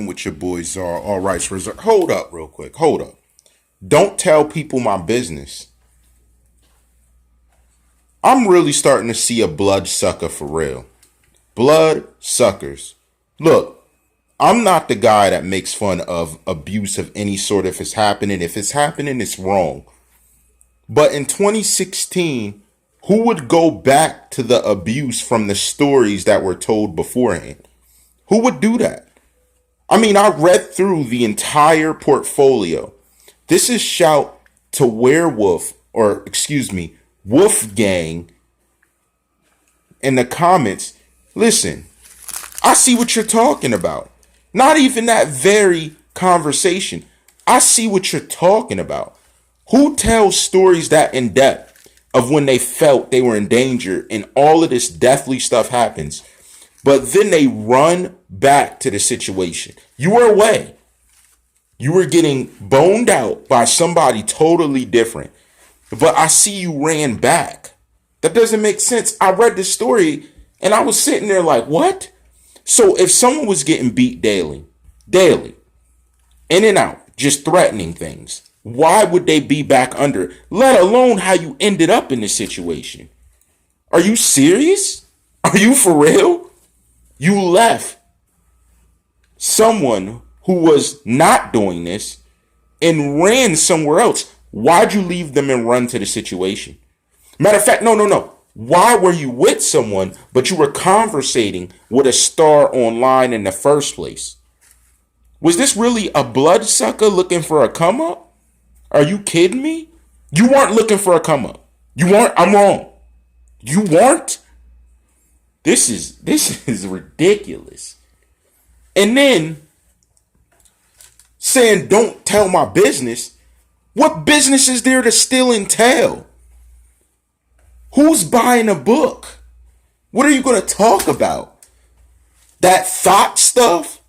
With your boy Czar, all rights reserved. Hold up, real quick. Hold up. Don't tell people my business. I'm really starting to see a blood sucker for real. Blood suckers. Look, I'm not the guy that makes fun of abuse of any sort if it's happening. If it's happening, it's wrong. But in 2016, who would go back to the abuse from the stories that were told beforehand? Who would do that? I mean, I read through the entire portfolio. This is shout to Werewolf, or excuse me, Wolfgang in the comments. Listen, I see what you're talking about. Not even that very conversation. I see what you're talking about. Who tells stories that in depth of when they felt they were in danger and all of this deathly stuff happens? But then they run back to the situation. You were away. You were getting boned out by somebody totally different. But I see you ran back. That doesn't make sense. I read the story and I was sitting there like, what? So if someone was getting beat daily, in and out, just threatening things, why would they be back under? Let alone how you ended up in this situation. Are you serious? Are you for real? You left someone who was not doing this and ran somewhere else. Why'd you leave them and run to the situation? Matter of fact, no. Why were you with someone, but you were conversating with a star online in the first place? Was this really a bloodsucker looking for a come up? Are you kidding me? You weren't looking for a come up. You weren't. I'm wrong. You weren't. This is ridiculous. And then saying don't tell my business. What business is there to steal and tell? Who's buying a book? What are you going to talk about? That thought stuff?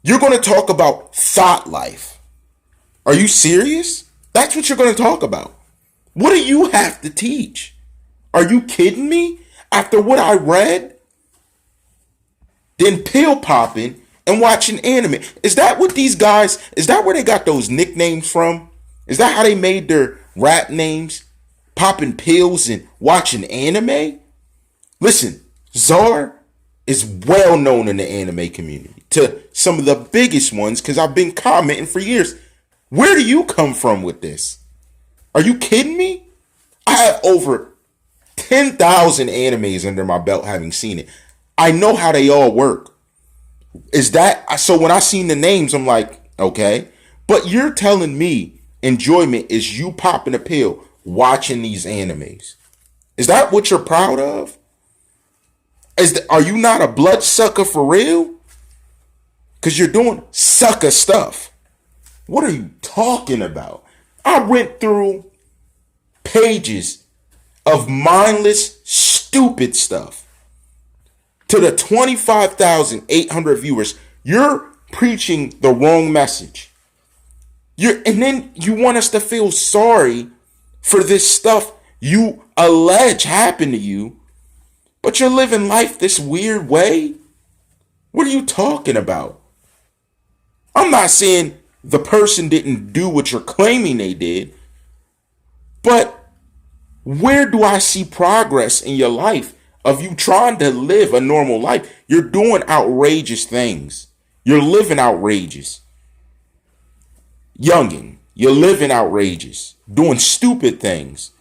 You're going to talk about thought life. Are you serious? That's what you're going to talk about. What do you have to teach? Are you kidding me? After what I read, then pill popping and watching anime. Is that what these guys, is that where they got those nicknames from? Is that how they made their rap names? Popping pills and watching anime? Listen, TheCzarr is well known in the anime community to some of the biggest ones because I've been commenting for years. Where do you come from with this? Are you kidding me? I have over 10,000 animes under my belt having seen it. I know how they all work. Is that so? When I seen the names, I'm like, okay. But you're telling me enjoyment is you popping a pill watching these animes. Is that what you're proud of? Are you not a bloodsucker for real? Because you're doing sucker stuff. What are you talking about? I went through pages of mindless, stupid stuff. To the 25,800 viewers, you're preaching the wrong message. And then you want us to feel sorry for this stuff you allege happened to you, but you're living life this weird way? What are you talking about? I'm not saying the person didn't do what you're claiming they did, but where do I see progress in your life of you trying to live a normal life? You're doing outrageous things. You're living outrageous. Youngin, you're living outrageous. Doing stupid things.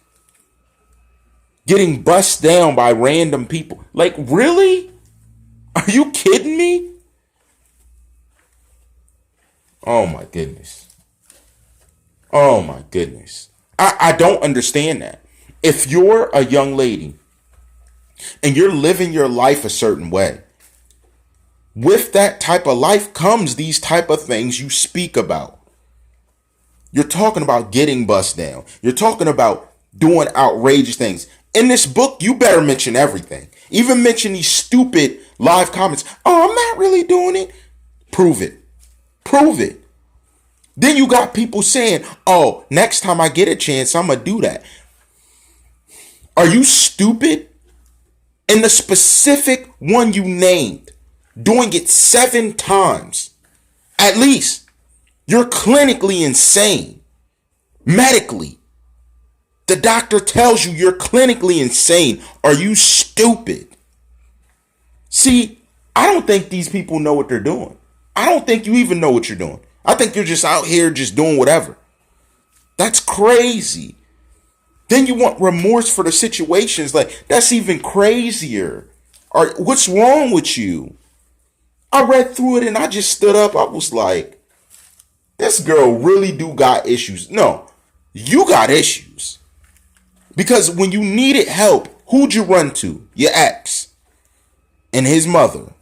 Getting bust down by random people. Like, really? Are you kidding me? Oh my goodness. Oh my goodness. I don't understand that. If you're a young lady and you're living your life a certain way, with that type of life comes these type of things you speak about. You're talking about getting bust down. You're talking about doing outrageous things. In this book, you better mention everything. Even mention these stupid live comments. Oh, I'm not really doing it. Prove it. Prove it. Then you got people saying, oh, next time I get a chance, I'm going to do that. Are you stupid? In the specific one you named, doing it 7 times. At least. You're clinically insane. Medically. The doctor tells you you're clinically insane. Are you stupid? See, I don't think these people know what they're doing. I don't think you even know what you're doing. I think you're just out here just doing whatever. That's crazy. Then you want remorse for the situations. Like, that's even crazier. Or what's wrong with you? I read through it and I just stood up. I was like, this girl really do got issues. No, you got issues. Because when you needed help, who'd you run to? Your ex and his mother.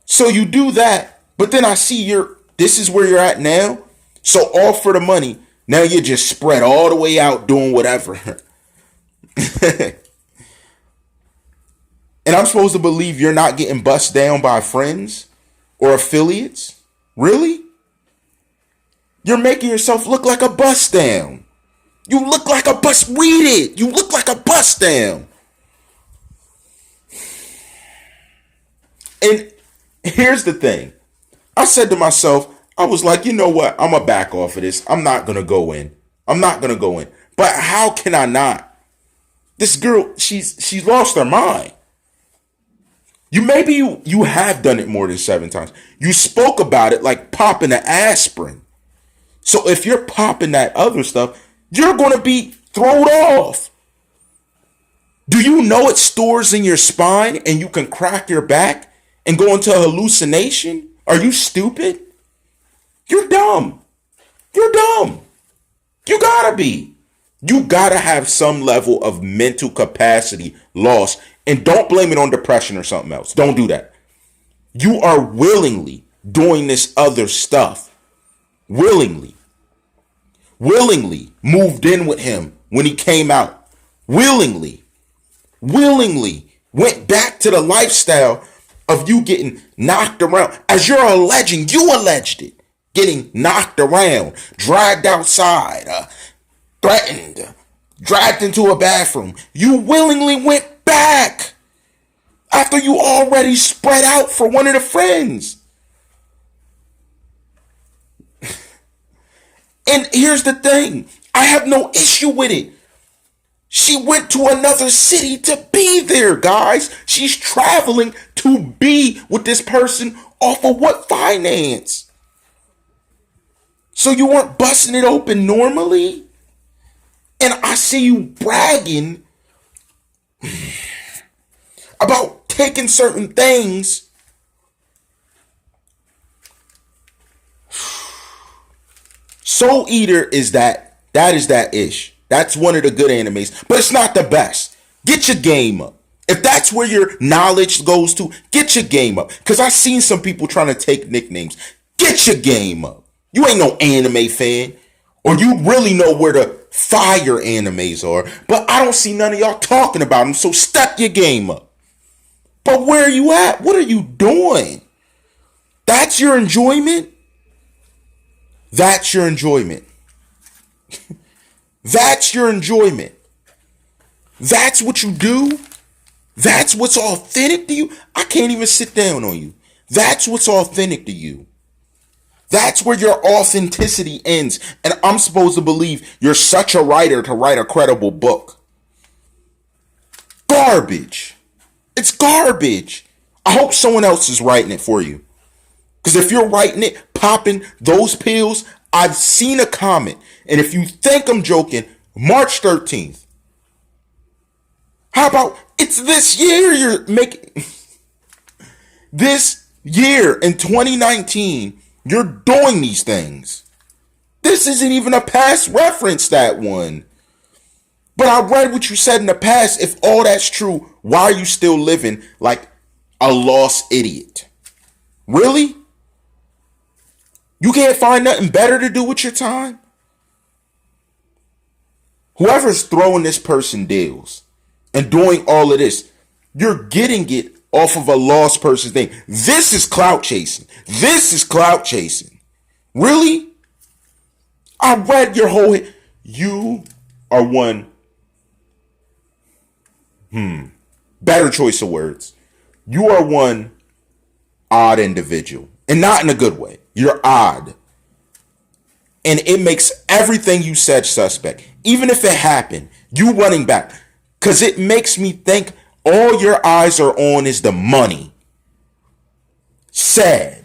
So you do that, but then I see this is where you're at now. So all for the money. Now you're just spread all the way out doing whatever. And I'm supposed to believe you're not getting bust down by friends or affiliates? Really? You're making yourself look like a bust down. You look like a bust. Read it. You look like a bust down. And here's the thing. I said to myself, I was like, you know what? I'm going to back off of this. I'm not going to go in. But how can I not? This girl, she's lost her mind. You have done it more than 7 times. You spoke about it like popping an aspirin. So if you're popping that other stuff, you're going to be thrown off. Do you know it stores in your spine and you can crack your back and go into a hallucination? Are you stupid? You're dumb. You gotta be. You gotta have some level of mental capacity lost. And don't blame it on depression or something else. Don't do that. You are willingly doing this other stuff. Willingly moved in with him when he came out. Willingly went back to the lifestyle of you getting knocked around. As you're alleging, you alleged it. Getting knocked around, dragged outside, threatened, dragged into a bathroom. You willingly went back after you already spread out for one of the friends. And here's the thing. I have no issue with it. She went to another city to be there, guys. She's traveling to be with this person off of what finance? So you weren't busting it open normally? And I see you bragging about taking certain things. Soul Eater is that is that ish. That's one of the good animes, but it's not the best. Get your game up. If that's where your knowledge goes to, get your game up. Because I've seen some people trying to take nicknames. Get your game up. You ain't no anime fan. Or you really know where the fire animes are. But I don't see none of y'all talking about them. So step your game up. But where are you at? What are you doing? That's your enjoyment? That's your enjoyment. That's your enjoyment. That's what you do? That's what's authentic to you? I can't even sit down on you. That's what's authentic to you. That's where your authenticity ends. And I'm supposed to believe you're such a writer to write a credible book. Garbage. It's garbage. I hope someone else is writing it for you. Because if you're writing it, popping those pills, I've seen a comment. And if you think I'm joking, March 13th. How about it's this year you're making... This year in 2019... You're doing these things. This isn't even a past reference, that one. But I read what you said in the past. If all that's true, why are you still living like a lost idiot? Really? You can't find nothing better to do with your time? Whoever's throwing this person deals and doing all of this, you're getting it off of a lost person's thing. This is clout chasing. Really? I read your whole... You are one... Better choice of words. You are one odd individual, and not in a good way. You're odd. And it makes everything you said suspect. Even if it happened, you running back. Because it makes me think all your eyes are on is the money. Sad.